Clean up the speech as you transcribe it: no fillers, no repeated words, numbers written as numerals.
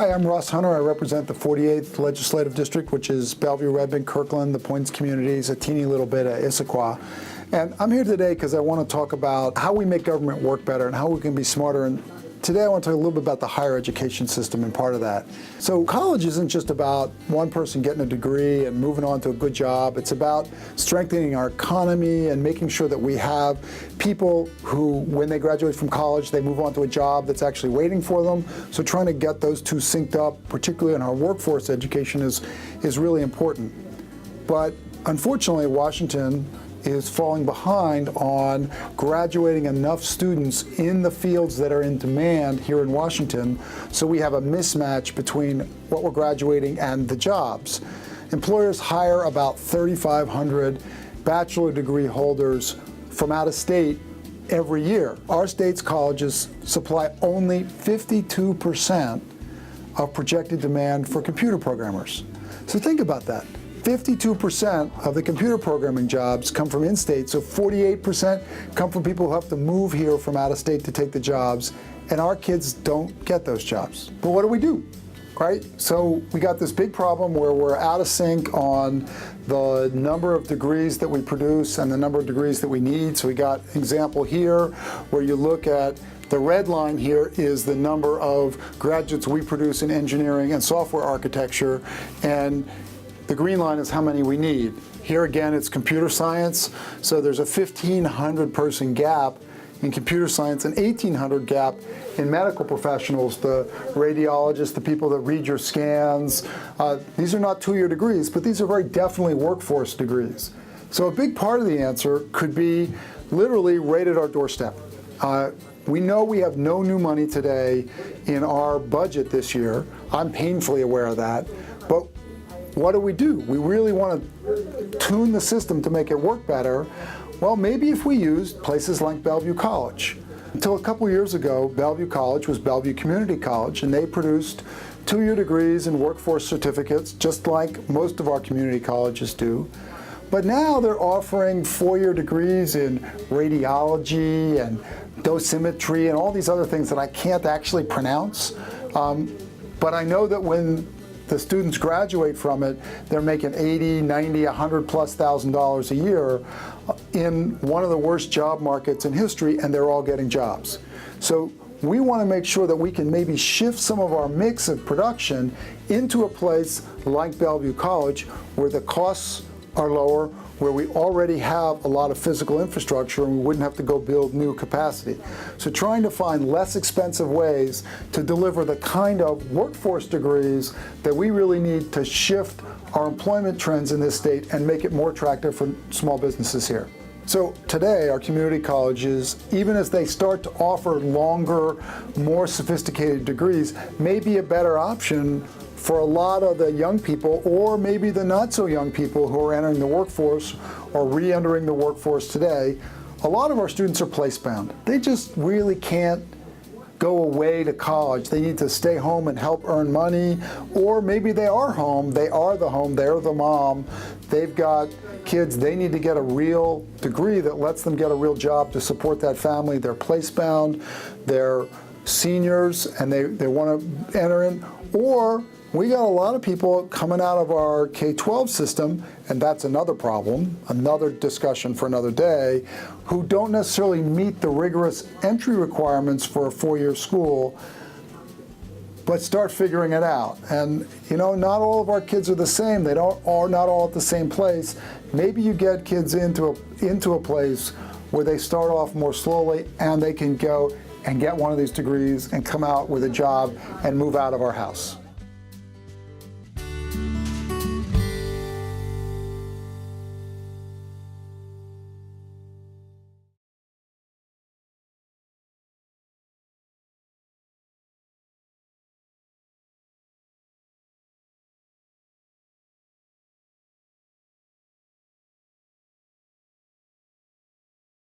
Hi, I'm Russ Hunter. I represent the 48th Legislative District, which is Bellevue, Redmond, Kirkland, the Points communities, a teeny little bit of Issaquah. And I'm here today because I want to talk about how we make government work better and how we can be smarter. And today I want to talk a little bit about the higher education system and part of that. So college isn't just about one person getting a degree and moving on to a good job. It's about strengthening our economy and making sure that we have people who, when they graduate from college, they move on to a job that's actually waiting for them. So trying to get those two synced up, particularly in our workforce education, is really important. But unfortunately, Washington is falling behind on graduating enough students in the fields that are in demand here in Washington, so we have a mismatch between what we're graduating and the jobs. Employers hire about 3,500 bachelor degree holders from out of state every year. Our state's colleges supply only 52% of projected demand for computer programmers. So think about that. 52% of the computer programming jobs come from in-state, so 48% come from people who have to move here from out of state to take the jobs, and our kids don't get those jobs. But what do? Right? So we got this big problem where we're out of sync on the number of degrees that we produce and the number of degrees that we need. So we got an example here where you look at the red line here is the number of graduates we produce in engineering and software architecture, and the green line is how many we need. Here again, it's computer science, so there's a 1,500 person gap in computer science, an 1,800 gap in medical professionals, the radiologists, the people that read your scans. These are not two-year degrees, but these are very definitely workforce degrees. So a big part of the answer could be literally right at our doorstep. We know we have no new money today in our budget this year. I'm painfully aware of that, but what do? We really want to tune the system to make it work better. Well, maybe if we used places like Bellevue College. Until a couple years ago, Bellevue College was Bellevue Community College, and they produced two-year degrees and workforce certificates, just like most of our community colleges do. But now they're offering four-year degrees in radiology and dosimetry and all these other things that I can't actually pronounce. But I know that when the students graduate from it, they're making $80, $90, $100+ a year in one of the worst job markets in history, and they're all getting jobs. So we want to make sure that we can maybe shift some of our mix of production into a place like Bellevue College where the costs are lower, where we already have a lot of physical infrastructure and we wouldn't have to go build new capacity. So trying to find less expensive ways to deliver the kind of workforce degrees that we really need to shift our employment trends in this state and make it more attractive for small businesses here. So today, our community colleges, even as they start to offer longer, more sophisticated degrees, may be a better option for a lot of the young people, or maybe the not so young people who are entering the workforce or re-entering the workforce today. A lot of our students are place-bound. They just really can't go away to college. They need to stay home and help earn money, or maybe they are home, they are the home, they're the mom, they've got kids, they need to get a real degree that lets them get a real job to support that family. They're place-bound, they're seniors, and they want to enter in, or we got a lot of people coming out of our K-12 system, and that's another problem, another discussion for another day, who don't necessarily meet the rigorous entry requirements for a four-year school, but start figuring it out. And you know, not all of our kids are the same. They are not all at the same place. Maybe you get kids into a place where they start off more slowly and they can go and get one of these degrees and come out with a job and move out of our house.